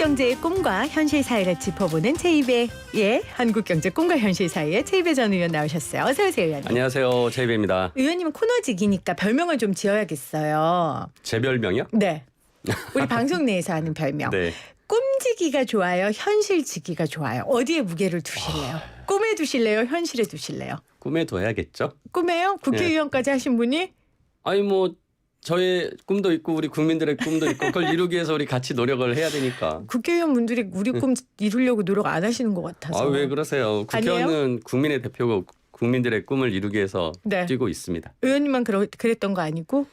한국경제의 꿈과 현실 사이를 짚어보는 제2배의 한국경제 꿈과 현실 사이의 제2배 전 의원 나오셨어요. 어서 오세요, 의원님. 안녕하세요, 제2배입니다. 의원님은 코너직이니까 별명을 좀 지어야겠어요. 제 별명이요? 네. 우리 방송 내에서 하는 별명. 네. 꿈지기가 좋아요? 현실지기가 좋아요? 어디에 무게를 두실래요? 꿈에 두실래요? 현실에 두실래요? 꿈에 둬야겠죠? 꿈에요? 국회의원까지 하신 분이? 아니 뭐 저의 꿈도 있고 우리 국민들의 꿈도 있고 그걸 이루기 위해서 우리 같이 노력을 해야 되니까. 국회의원 분들이 우리 꿈 이루려고 노력 안 하시는 것 같아서. 아, 왜 그러세요? 국회의원은 아니에요? 국민의 대표고 국민들의 꿈을 이루기 위해서 네. 뛰고 있습니다. 의원님만 그랬던 거 아니고?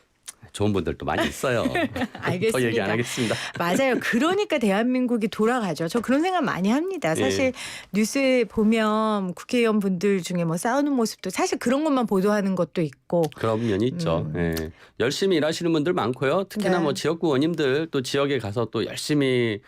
좋은 분들도 많이 있어요. 알겠습니다. 더 얘기 안 하겠습니다. 맞아요. 그러니까 대한민국이 돌아가죠. 저 그런 생각 많이 합니다. 사실 뉴스에 보면 국회의원 분들 중에 뭐 싸우는 모습도 사실 그런 것만 보도하는 것도 있고. 그런 면이 있죠. 예. 열심히 일하시는 분들 많고요. 특히나 네. 뭐 지역구 의원님들 또 지역에 가서 또 열심히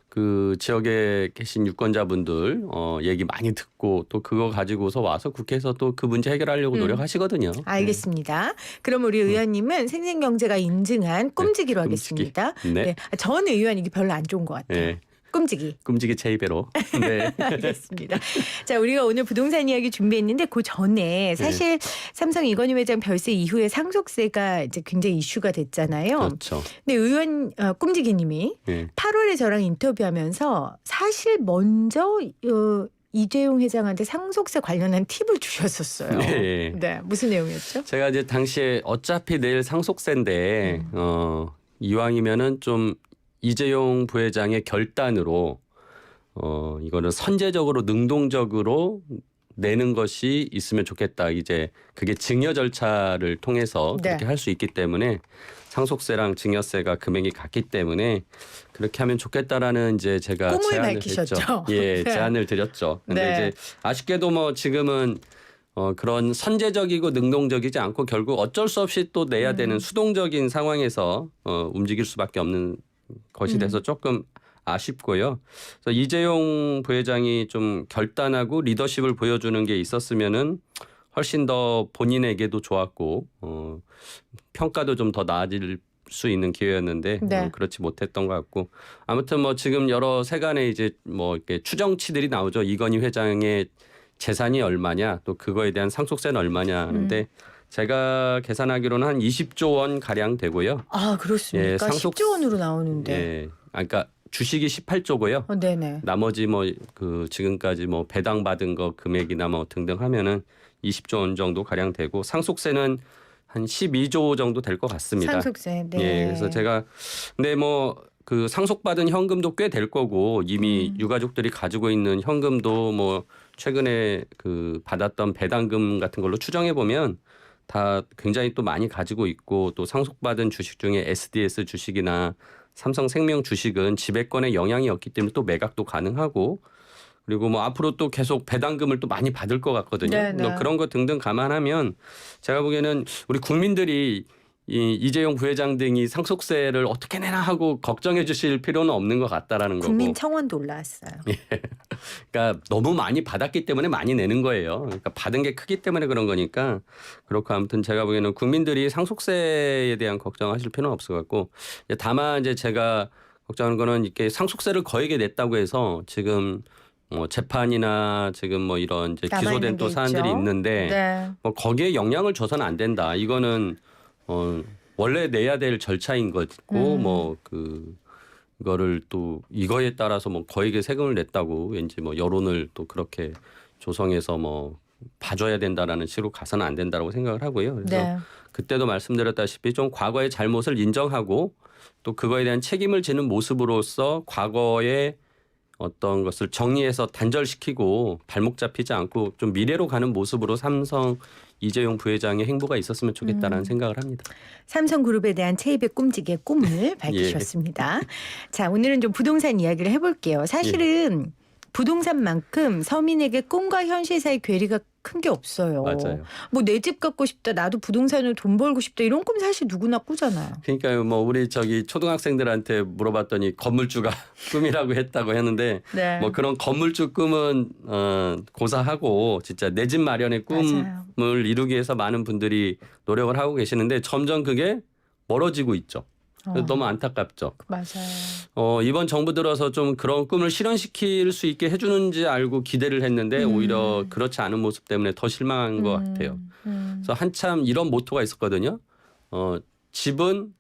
그 지역에 계신 유권자분들 얘기 많이 듣고 또 그거 가지고서 와서 국회에서 또 그 문제 해결하려고 노력하시거든요. 알겠습니다. 그럼 우리 의원님은 생생경제가 인증한 꿈지기로 꿈지기. 하겠습니다. 네. 전 의원 이게 별로 안 좋은 것 같아요. 네. 꿈지기. 꿈지기 제2배로. 네. 알겠습니다. 자, 우리가 오늘 부동산 이야기 준비했는데 그 전에 사실 삼성 이건희 회장 별세 이후에 상속세가 이제 굉장히 이슈가 됐잖아요. 그렇죠. 근데 의원 꿈지기님이 네. 8월에 저랑 인터뷰하면서 사실 먼저 이재용 회장한테 상속세 관련한 팁을 주셨었어요. 네. 네, 무슨 내용이었죠? 제가 이제 당시에 어차피 내일 상속세인데 이왕이면은 좀 이재용 부회장의 결단으로 이거는 선제적으로 능동적으로 내는 것이 있으면 좋겠다. 이제 그게 증여 절차를 통해서 네. 그렇게 할 수 있기 때문에 상속세랑 증여세가 금액이 같기 때문에 그렇게 하면 좋겠다라는 이제 제가 꿈을 제안을 밝히셨죠. 했죠. 예, 네. 제안을 드렸죠. 근데 네. 이제 아쉽게도 뭐 지금은 그런 선제적이고 능동적이지 않고 결국 어쩔 수 없이 또 내야 되는 수동적인 상황에서 움직일 수밖에 없는 것이 돼서 조금 아쉽고요. 그래서 이재용 부회장이 좀 결단하고 리더십을 보여주는 게 있었으면은 훨씬 더 본인에게도 좋았고 평가도 좀 더 나아질 수 있는 기회였는데 네. 그렇지 못했던 것 같고 아무튼 뭐 지금 여러 세간에 이제 뭐 이렇게 추정치들이 나오죠. 이건희 회장의 재산이 얼마냐 또 그거에 대한 상속세는 얼마냐 하는데 제가 계산하기로는 한 20조 원 가량 되고요. 아, 그렇습니까? 예, 10조 원으로 나오는데. 예, 그러니까 주식이 18조고요. 네네. 나머지 뭐 그 지금까지 뭐 배당 받은 거 금액이나 뭐 등등 하면은 20조 원 정도 가량 되고 상속세는 한 12조 정도 될 것 같습니다. 상속세. 네. 예, 그래서 제가 근데 뭐 그 상속받은 현금도 꽤 될 거고 이미 유가족들이 가지고 있는 현금도 뭐 최근에 그 받았던 배당금 같은 걸로 추정해 보면 다 굉장히 또 많이 가지고 있고 또 상속받은 주식 중에 SDS 주식이나 삼성생명 주식은 지배권에 영향이 없기 때문에 또 매각도 가능하고 그리고 뭐 앞으로 또 계속 배당금을 또 많이 받을 것 같거든요. 네네. 그런 거 등등 감안하면 제가 보기에는 우리 국민들이 이재용 부회장 등이 상속세를 어떻게 내나 하고 걱정해 주실 필요는 없는 것 같다라는 거고. 국민청원도 올라왔어요. 그러니까 너무 많이 받았기 때문에 많이 내는 거예요. 그러니까 받은 게 크기 때문에 그런 거니까 그렇고 아무튼 제가 보기에는 국민들이 상속세에 대한 걱정하실 필요는 없을 것 같고 다만 이제 제가 걱정하는 거는 이렇게 상속세를 거액에 냈다고 해서 지금 뭐 재판이나 지금 뭐 이런 이제 기소된 또 사안들이 있는데 네. 뭐 거기에 영향을 줘서는 안 된다. 이거는 원래 내야 될 절차인 거고 뭐 그거를 또 이거에 따라서 뭐 거액의 세금을 냈다고 왠지 뭐 여론을 또 그렇게 조성해서 뭐 봐줘야 된다라는 식으로 가서는 안 된다라고 생각을 하고요. 그래서 네. 그때도 말씀드렸다시피 좀 과거의 잘못을 인정하고 또 그거에 대한 책임을 지는 모습으로서 과거의 어떤 것을 정리해서 단절시키고 발목 잡히지 않고 좀 미래로 가는 모습으로 삼성 이재용 부회장의 행보가 있었으면 좋겠다라는 생각을 합니다. 삼성그룹에 대한 체입의 꿈지기의 꿈을 밝히셨습니다. 자, 오늘은 좀 부동산 이야기를 해볼게요. 사실은 부동산만큼 서민에게 꿈과 현실 사이 괴리가 큰 게 없어요. 맞아요. 뭐 내 집 갖고 싶다, 나도 부동산으로 돈 벌고 싶다 이런 꿈 사실 누구나 꾸잖아요. 그러니까 뭐 우리 저기 초등학생들한테 물어봤더니 건물주가 꿈이라고 했다고 했는데 네. 뭐 그런 건물주 꿈은 고사하고 진짜 내 집 마련의 꿈을 맞아요. 이루기 위해서 많은 분들이 노력을 하고 계시는데 점점 그게 멀어지고 있죠. 너무 안타깝죠. 맞아요. 이번 정부 들어서 좀 그런 꿈을 실현시킬 수 있게 해주는지 알고 기대를 했는데 오히려 그렇지 않은 모습 때문에 더 실망한 것 같아요. 그래서 한참 이런 모토가 있었거든요. 집은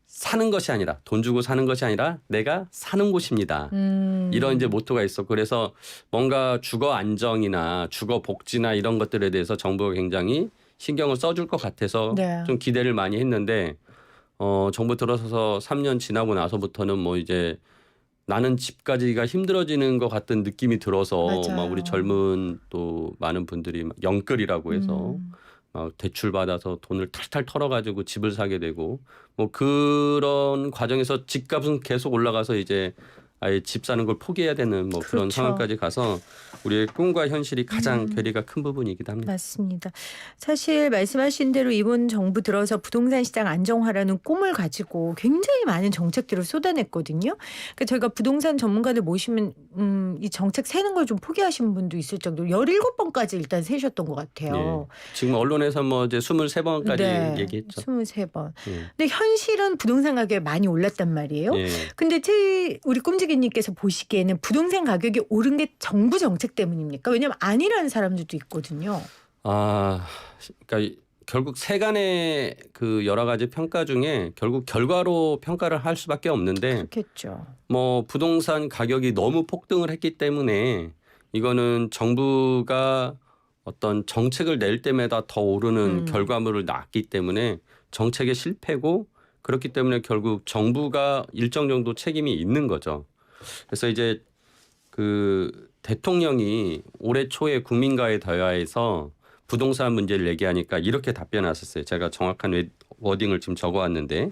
사는 것이 아니라 돈 주고 사는 것이 아니라 내가 사는 곳입니다. 이런 이제 모토가 있었고 그래서 뭔가 주거 안정이나 주거 복지나 이런 것들에 대해서 정부가 굉장히 신경을 써줄 것 같아서 네. 좀 기대를 많이 했는데 정부 들어서서 3년 지나고 나서부터는 뭐 이제 나는 집 가지기가 힘들어지는 것 같은 느낌이 들어서 맞아요. 막 우리 젊은 또 많은 분들이 막 영끌이라고 해서 막 대출 받아서 돈을 탈탈 털어가지고 집을 사게 되고 뭐 그런 과정에서 집값은 계속 올라가서 이제 아예 집 사는 걸 포기해야 되는 뭐 그런 그렇죠. 상황까지 가서 우리의 꿈과 현실이 가장 괴리가 큰 부분이기도 합니다. 맞습니다. 사실 말씀하신 대로 이번 정부 들어서 부동산 시장 안정화라는 꿈을 가지고 굉장히 많은 정책들을 쏟아냈거든요. 그러니까 저희가 부동산 전문가들 모시면 이 정책 세는 걸 좀 포기하신 분도 있을 정도로 17번까지 일단 세셨던 것 같아요. 예. 지금 언론에서 뭐 이제 23번까지 네, 얘기했죠. 23번. 예. 근데 현실은 부동산 가격이 많이 올랐단 말이에요. 예. 근데 우리 꿈지기님께서 보시기에는 부동산 가격이 오른 게 정부 정책 때문입니까? 왜냐하면 아니라는 사람들도 있거든요. 그러니까 결국 세간의 그 여러 가지 평가 중에 결국 결과로 평가를 할 수밖에 없는데 그렇겠죠. 뭐 부동산 가격이 너무 폭등을 했기 때문에 이거는 정부가 어떤 정책을 낼 때마다 더 오르는 결과물을 낳았기 때문에 정책의 실패고 그렇기 때문에 결국 정부가 일정 정도 책임이 있는 거죠. 그래서 이제 그 대통령이 올해 초에 국민과의 대화에서 부동산 문제를 얘기하니까 이렇게 답변하셨어요. 제가 정확한 워딩을 지금 적어왔는데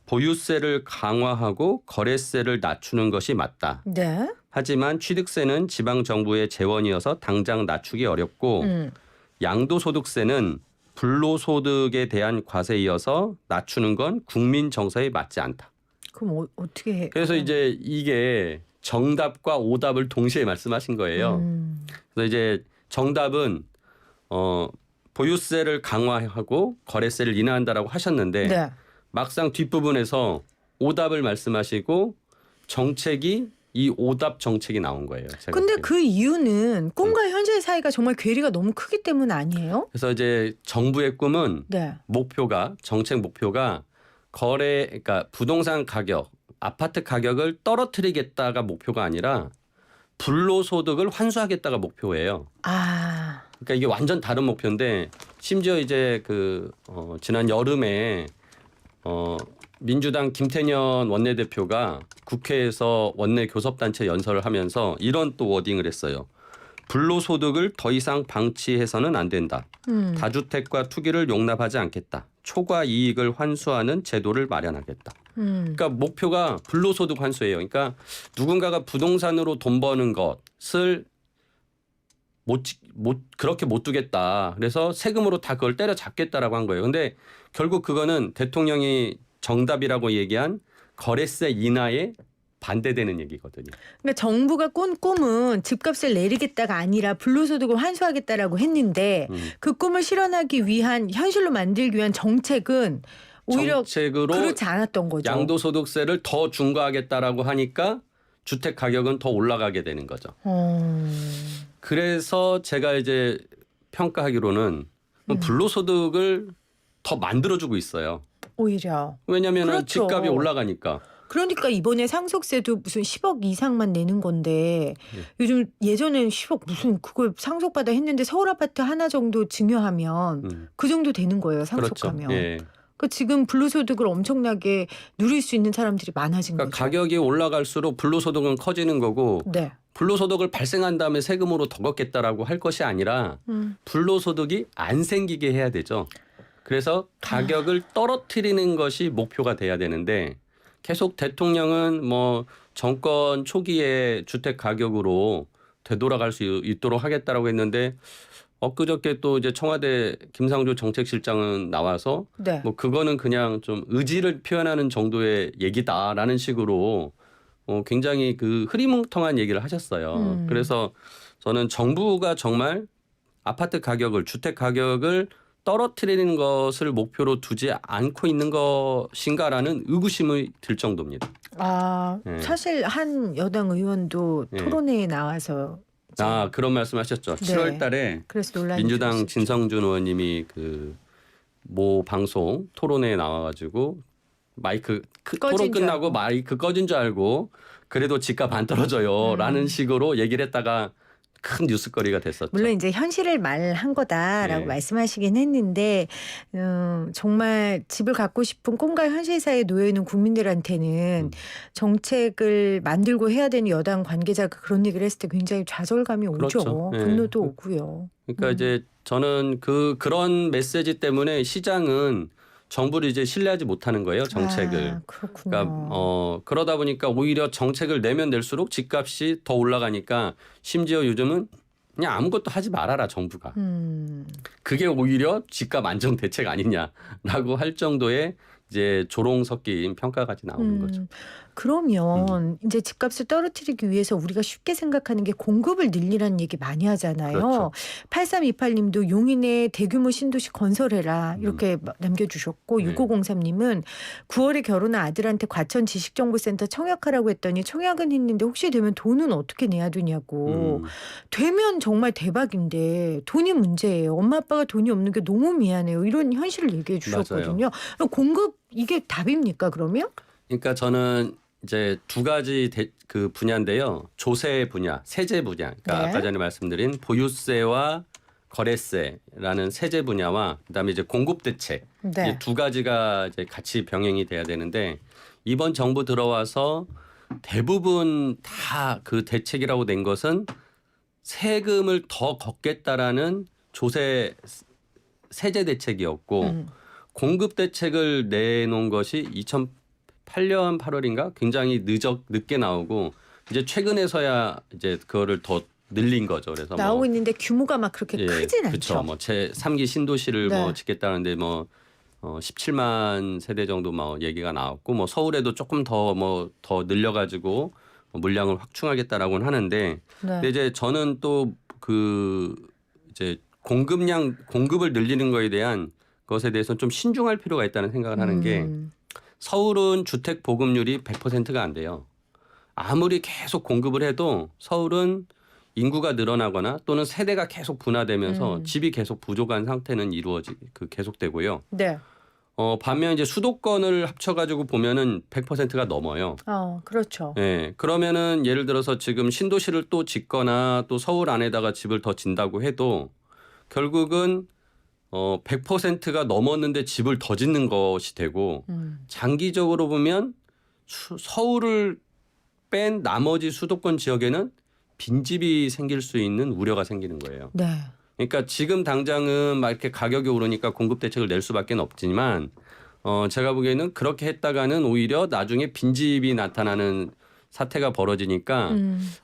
보유세를 강화하고 거래세를 낮추는 것이 맞다. 네. 하지만 취득세는 지방정부의 재원이어서 당장 낮추기 어렵고 양도소득세는 불로소득에 대한 과세이어서 낮추는 건 국민 정서에 맞지 않다. 그럼 어떻게 해? 그래서 이제 이게 정답과 오답을 동시에 말씀하신 거예요. 그래서 이제 정답은 보유세를 강화하고 거래세를 인하한다라고 하셨는데 네. 막상 뒷부분에서 오답을 말씀하시고 정책이 이 오답 정책이 나온 거예요. 제가 근데 보기에는. 그 이유는 꿈과 현실 사이가 정말 괴리가 너무 크기 때문 아니에요? 그래서 이제 정부의 꿈은 네. 목표가 정책 목표가 그러니까 부동산 가격, 아파트 가격을 떨어뜨리겠다가 목표가 아니라 불로소득을 환수하겠다가 목표예요. 그러니까 이게 완전 다른 목표인데 심지어 이제 지난 여름에 민주당 김태년 원내대표가 국회에서 원내 교섭단체 연설을 하면서 이런 또 워딩을 했어요. 불로소득을 더 이상 방치해서는 안 된다. 다주택과 투기를 용납하지 않겠다. 초과 이익을 환수하는 제도를 마련하겠다. 그러니까 목표가 불로소득 환수예요. 그러니까 누군가가 부동산으로 돈 버는 것을 그렇게 못 두겠다. 그래서 세금으로 다 그걸 때려잡겠다라고 한 거예요. 근데 결국 그거는 대통령이 정답이라고 얘기한 거래세 인하에 반대되는 얘기거든요. 그러니까 정부가 꾼 꿈은 집값을 내리겠다가 아니라 불로소득을 환수하겠다라고 했는데 그 꿈을 실현하기 위한 현실로 만들기 위한 정책은 오히려 정책으로 그렇지 않았던 거죠. 양도소득세를 더 중과하겠다라고 하니까 주택 가격은 더 올라가게 되는 거죠. 그래서 제가 이제 평가하기로는 불로소득을 더 만들어주고 있어요. 오히려. 왜냐하면 그렇죠. 집값이 올라가니까. 그러니까 이번에 상속세도 무슨 10억 이상만 내는 건데 요즘 예전에는 10억 무슨 그걸 상속받아 했는데 서울 아파트 하나 정도 증여하면 그 정도 되는 거예요. 상속하면. 그렇죠. 예. 그러니까 지금 불로소득을 엄청나게 누릴 수 있는 사람들이 많아진 그러니까 거죠. 가격이 올라갈수록 불로소득은 커지는 거고 네. 불로소득을 발생한 다음에 세금으로 더 걷겠다라고 할 것이 아니라 불로소득이 안 생기게 해야 되죠. 그래서 가격을 떨어뜨리는 것이 목표가 돼야 되는데 계속 대통령은 뭐 정권 초기에 주택 가격으로 되돌아갈 수 있도록 하겠다라고 했는데 엊그저께 또 이제 청와대 김상조 정책실장은 나와서 네. 뭐 그거는 그냥 좀 의지를 표현하는 정도의 얘기다라는 식으로 굉장히 그 흐리멍텅한 얘기를 하셨어요. 그래서 저는 정부가 정말 아파트 가격을 주택 가격을 떨어뜨리는 것을 목표로 두지 않고 있는 것인가라는 의구심이 들 정도입니다. 네. 사실 한 여당 의원도 네. 토론회에 나와서 그런 말씀하셨죠. 네. 7월달에 그래서 논란이 민주당 좀 있었죠. 진성준 의원님이 그 모 방송 토론회에 나와가지고 마이크 토론 꺼진 줄 끝나고 알고. 마이크 꺼진 줄 알고 그래도 집값 안 떨어져요라는 식으로 얘기를 했다가 큰 뉴스거리가 됐었죠. 물론 이제 현실을 말한 거다라고 네. 말씀하시긴 했는데 정말 집을 갖고 싶은 꿈과 현실 사이에 놓여 있는 국민들한테는 정책을 만들고 해야 되는 여당 관계자가 그런 얘기를 했을 때 굉장히 좌절감이 오죠. 그렇죠. 네. 분노도 오고요. 그러니까 이제 저는 그런 메시지 때문에 시장은 정부를 이제 신뢰하지 못하는 거예요, 정책을. 그렇군요. 그러니까 그러다 보니까 오히려 정책을 내면 낼수록 집값이 더 올라가니까 심지어 요즘은 그냥 아무것도 하지 말아라 정부가. 그게 오히려 집값 안정 대책 아니냐라고 할 정도의 이제 조롱 섞인 평가까지 나오는 거죠. 그러면 이제 집값을 떨어뜨리기 위해서 우리가 쉽게 생각하는 게 공급을 늘리라는 얘기 많이 하잖아요. 그렇죠. 8328님도 용인에 대규모 신도시 건설해라 이렇게 남겨주셨고 네. 6503님은 9월에 결혼한 아들한테 과천 지식정보센터 청약하라고 했더니 청약은 했는데 혹시 되면 돈은 어떻게 내야 되냐고. 되면 정말 대박인데 돈이 문제예요. 엄마 아빠가 돈이 없는 게 너무 미안해요. 이런 현실을 얘기해 주셨거든요. 공급 이게 답입니까 그러면? 그러니까 저는 이제 두 가지 그 분야인데요. 조세 분야, 세제 분야. 그러니까 네. 아까 전에 말씀드린 보유세와 거래세라는 세제 분야와 그다음에 이제 공급 대책 네. 이 두 가지가 이제 같이 병행이 돼야 되는데 이번 정부 들어와서 대부분 다 그 대책이라고 낸 것은 세금을 더 걷겠다라는 세제 대책이었고 공급 대책을 내놓은 것이 2008년 8월인가 굉장히 늦게 나오고 이제 최근에서야 이제 그거를 더 늘린 거죠. 그래서 나오고 있는데 규모가 막 그렇게 크진 않죠. 그렇죠. 뭐 제 3기 신도시를 네. 뭐 짓겠다는데 17만 세대 정도 얘기가 나왔고 서울에도 조금 더 늘려가지고 물량을 확충하겠다라고는 하는데 네. 근데 이제 저는 또 이제 공급을 늘리는 거에 대한 것에 대해서 좀 신중할 필요가 있다는 생각을 하는 게 서울은 주택 보급률이 100%가 안 돼요. 아무리 계속 공급을 해도 서울은 인구가 늘어나거나 또는 세대가 계속 분화되면서 집이 계속 부족한 상태는 계속되고요. 네. 반면 이제 수도권을 합쳐가지고 보면은 100%가 넘어요. 그렇죠. 네, 그러면은 예를 들어서 지금 신도시를 또 짓거나 또 서울 안에다가 집을 더 짓는다고 해도 결국은 100%가 넘었는데 집을 더 짓는 것이 되고 장기적으로 보면 서울을 뺀 나머지 수도권 지역에는 빈집이 생길 수 있는 우려가 생기는 거예요. 네. 그러니까 지금 당장은 막 이렇게 가격이 오르니까 공급 대책을 낼 수밖에 없지만 제가 보기에는 그렇게 했다가는 오히려 나중에 빈집이 나타나는 사태가 벌어지니까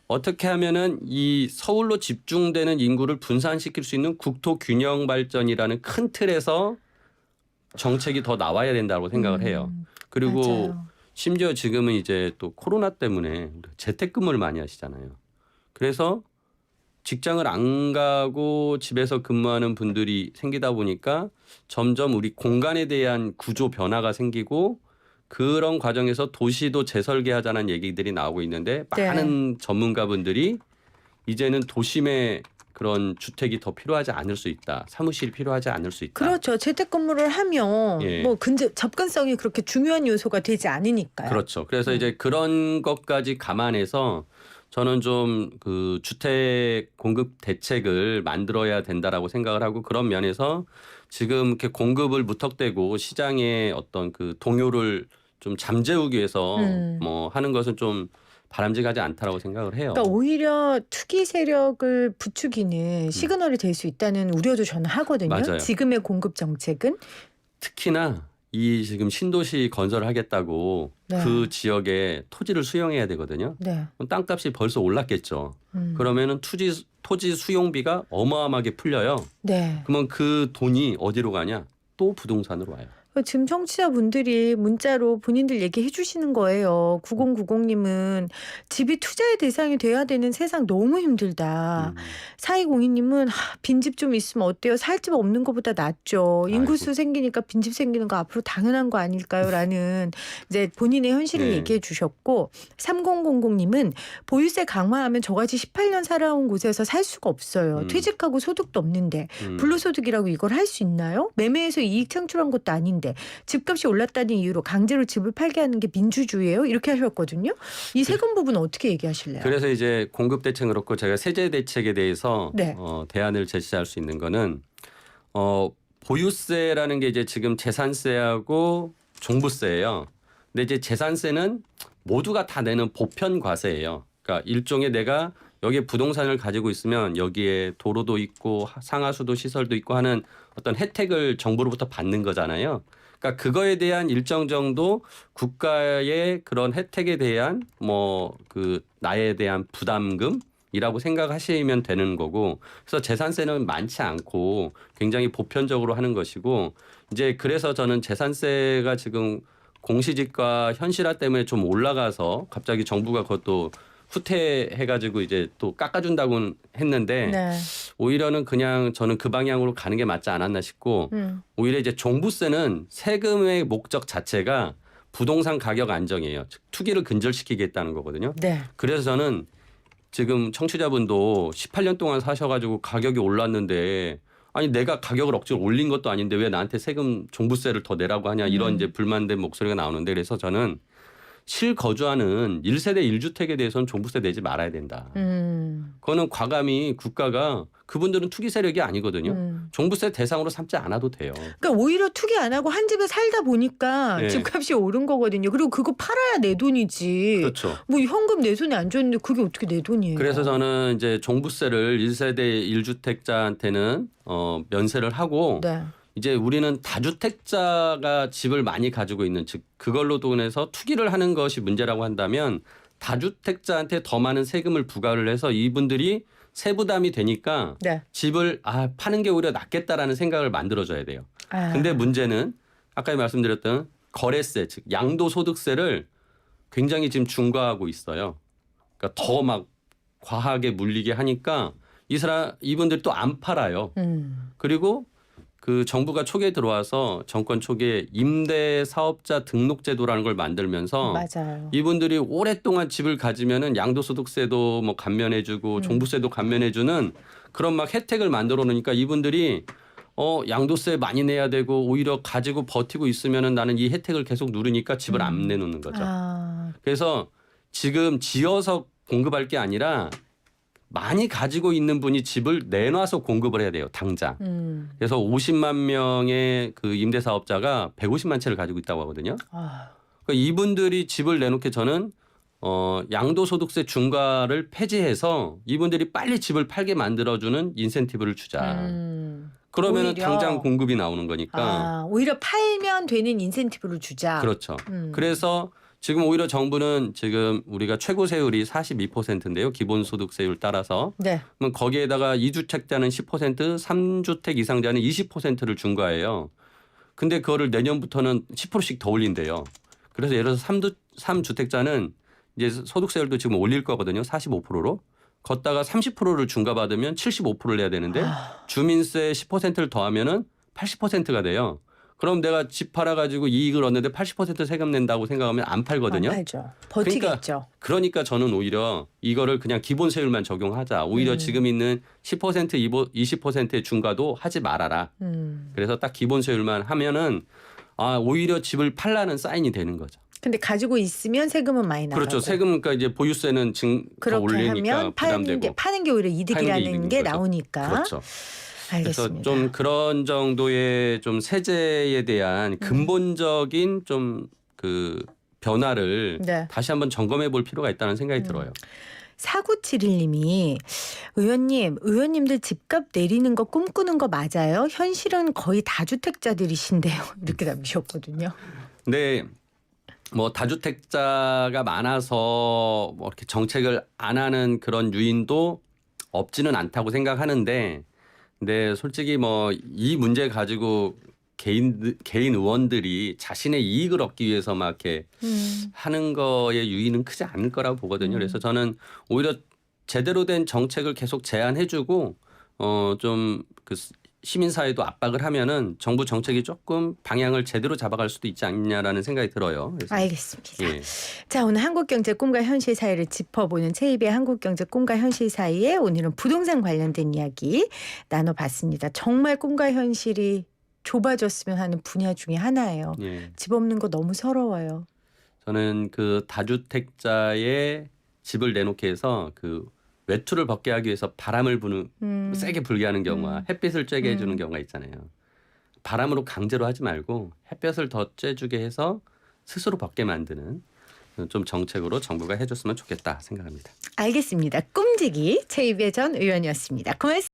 어떻게 하면은 이 서울로 집중되는 인구를 분산시킬 수 있는 국토 균형 발전이라는 큰 틀에서 정책이 더 나와야 된다고 생각을 해요. 그리고 맞아요. 심지어 지금은 이제 또 코로나 때문에 재택근무를 많이 하시잖아요. 그래서 직장을 안 가고 집에서 근무하는 분들이 생기다 보니까 점점 우리 공간에 대한 구조 변화가 생기고 그런 과정에서 도시도 재설계하자는 얘기들이 나오고 있는데 네. 많은 전문가분들이 이제는 도심에 그런 주택이 더 필요하지 않을 수 있다. 사무실이 필요하지 않을 수 있다. 그렇죠. 재택근무를 하면 예. 접근성이 그렇게 중요한 요소가 되지 않으니까요. 그렇죠. 그래서 이제 그런 것까지 감안해서 저는 좀 그 주택 공급 대책을 만들어야 된다라고 생각을 하고 그런 면에서 지금 이렇게 공급을 무턱대고 시장의 어떤 그 동요를 좀 잠재우기 위해서 하는 것은 좀 바람직하지 않다라고 생각을 해요. 그러니까 오히려 투기 세력을 부추기는 시그널이 될 수 있다는 우려도 저는 하거든요. 맞아요. 지금의 공급 정책은 특히나 이 지금 신도시 건설을 하겠다고 네. 그 지역에 토지를 수용해야 되거든요. 네. 그럼 땅값이 벌써 올랐겠죠. 그러면은 토지 수용비가 어마어마하게 풀려요. 네. 그러면 그 돈이 어디로 가냐? 또 부동산으로 와요. 지금 청취자분들이 문자로 본인들 얘기해 주시는 거예요. 9090님은 집이 투자의 대상이 돼야 되는 세상 너무 힘들다. 4202님은 빈집 좀 있으면 어때요? 살 집 없는 것보다 낫죠. 인구수 생기니까 빈집 생기는 거 앞으로 당연한 거 아닐까요? 라는 이제 본인의 현실을 네. 얘기해 주셨고 3000님은 보유세 강화하면 저같이 18년 살아온 곳에서 살 수가 없어요. 퇴직하고 소득도 없는데 불로소득이라고 이걸 할 수 있나요? 매매에서 이익 창출한 것도 아닌데 집값이 올랐다는 이유로 강제로 집을 팔게 하는 게 민주주의예요? 이렇게 하셨거든요. 이 세금 부분 어떻게 얘기하실래요? 그래서 이제 공급 대책 그렇고 제가 세제 대책에 대해서 네. 대안을 제시할 수 있는 거는 보유세라는 게 이제 지금 재산세하고 종부세예요. 근데 이제 재산세는 모두가 다 내는 보편 과세예요. 그러니까 일종의 내가 여기에 부동산을 가지고 있으면 여기에 도로도 있고 상하수도 시설도 있고 하는 어떤 혜택을 정부로부터 받는 거잖아요. 그러니까 그거에 대한 일정 정도 국가의 그런 혜택에 대한 뭐 그 나에 대한 부담금이라고 생각하시면 되는 거고, 그래서 재산세는 많지 않고 굉장히 보편적으로 하는 것이고, 이제 그래서 저는 재산세가 지금 공시지가 현실화 때문에 좀 올라가서 갑자기 정부가 그것도 후퇴해가지고 이제 또 깎아준다고 했는데 네. 오히려는 그냥 저는 그 방향으로 가는 게 맞지 않았나 싶고, 오히려 이제 종부세는 세금의 목적 자체가 부동산 가격 안정이에요. 즉 투기를 근절시키겠다는 거거든요. 네. 그래서 저는 지금 청취자분도 18년 동안 사셔가지고 가격이 올랐는데 아니 내가 가격을 억지로 올린 것도 아닌데 왜 나한테 세금 종부세를 더 내라고 하냐 이런 이제 불만된 목소리가 나오는데, 그래서 저는 실거주하는 1세대 1주택에 대해서는 종부세 내지 말아야 된다. 그거는 과감히 국가가, 그분들은 투기 세력이 아니거든요. 종부세 대상으로 삼지 않아도 돼요. 그러니까 오히려 투기 안 하고 한 집에 살다 보니까 네. 집값이 오른 거거든요. 그리고 그거 팔아야 내 돈이지. 그렇죠. 뭐 현금 내 손에 안 줬는데 그게 어떻게 내 돈이에요? 그래서 저는 이제 종부세를 1세대 1주택자한테는 면세를 하고 네. 이제 우리는 다주택자가 집을 많이 가지고 있는, 즉 그걸로 돈해서 투기를 하는 것이 문제라고 한다면 다주택자한테 더 많은 세금을 부과를 해서 이분들이 세부담이 되니까 네. 집을 파는 게 오히려 낫겠다라는 생각을 만들어줘야 돼요. 아. 근데 문제는 아까 말씀드렸던 거래세, 즉 양도소득세를 굉장히 지금 중과하고 있어요. 그러니까 더 막 과하게 물리게 하니까 이분들이 또 안 팔아요. 그리고 그 정부가 초기에 들어와서 정권 초기에 임대사업자 등록제도라는 걸 만들면서 맞아요. 이분들이 오랫동안 집을 가지면은 양도소득세도 뭐 감면해주고 종부세도 감면해주는 그런 막 혜택을 만들어 놓으니까 이분들이 양도세 많이 내야 되고 오히려 가지고 버티고 있으면은 나는 이 혜택을 계속 누르니까 집을 안 내놓는 거죠. 그래서 지금 지어서 공급할 게 아니라 많이 가지고 있는 분이 집을 내놔서 공급을 해야 돼요, 당장. 그래서 50만 명의 그 임대사업자가 150만 채를 가지고 있다고 하거든요. 그러니까 이분들이 집을 내놓게 저는 양도소득세 중과를 폐지해서 이분들이 빨리 집을 팔게 만들어주는 인센티브를 주자. 그러면 오히려. 당장 공급이 나오는 거니까. 오히려 팔면 되는 인센티브를 주자. 그렇죠. 그래서 지금 오히려 정부는 지금 우리가 최고 세율이 42%인데요. 기본소득세율 따라서. 네. 그럼 거기에다가 2주택자는 10%, 3주택 이상자는 20%를 중과해요. 근데 그거를 내년부터는 10%씩 더 올린대요. 그래서 예를 들어서 3주택자는 이제 소득세율도 지금 올릴 거거든요. 45%로. 걷다가 30%를 중과받으면 75%를 내야 되는데 주민세 10%를 더하면은 80%가 돼요. 그럼 내가 집 팔아가지고 이익을 얻는데 80% 세금 낸다고 생각하면 안 팔거든요. 안 팔죠. 버티겠죠. 그러니까 저는 오히려 이거를 그냥 기본세율만 적용하자. 오히려 지금 있는 10% 20%의 중과도 하지 말아라. 그래서 딱 기본세율만 하면은 오히려 집을 팔라는 사인이 되는 거죠. 근데 가지고 있으면 세금은 많이 나가고. 그렇죠. 세금, 그러니까 이제 보유세는 더 그렇게 올리니까 하면 부담되고. 파는 게 오히려 이득이라는 이득인 게 거죠. 나오니까. 그렇죠. 알겠습니다. 그래서 좀 그런 정도의 좀 세제에 대한 근본적인 좀 그 변화를 네. 다시 한번 점검해 볼 필요가 있다는 생각이 들어요. 4971님이 의원님들 집값 내리는 거 꿈꾸는 거 맞아요? 현실은 거의 다주택자들이신데요. 이렇게 남기셨거든요. 근데 뭐 다주택자가 많아서 뭐 이렇게 정책을 안 하는 그런 유인도 없지는 않다고 생각하는데, 근데 솔직히 뭐 이 문제 가지고 개인 의원들이 자신의 이익을 얻기 위해서 막 이렇게 하는 거에 유의는 크지 않을 거라고 보거든요. 그래서 저는 오히려 제대로 된 정책을 계속 제안해주고 좀 그 시민사회도 압박을 하면은 정부 정책이 조금 방향을 제대로 잡아갈 수도 있지 않냐라는 생각이 들어요. 그래서 알겠습니다. 예. 자, 오늘 한국경제 꿈과 현실 사이를 짚어보는 최입의 한국경제 꿈과 현실 사이에 오늘은 부동산 관련된 이야기 나눠봤습니다. 정말 꿈과 현실이 좁아졌으면 하는 분야 중에 하나예요. 예. 집 없는 거 너무 서러워요. 저는 그 다주택자의 집을 내놓게 해서 그 외투를 벗게 하기 위해서 바람을 부는 세게 불게 하는 경우와 햇빛을 쬐게 해주는 경우가 있잖아요. 바람으로 강제로 하지 말고 햇볕을 더 쬐주게 해서 스스로 벗게 만드는 좀 정책으로 정부가 해줬으면 좋겠다 생각합니다. 알겠습니다. 꿈지기 최입의 전 의원이었습니다. 고맙습니다.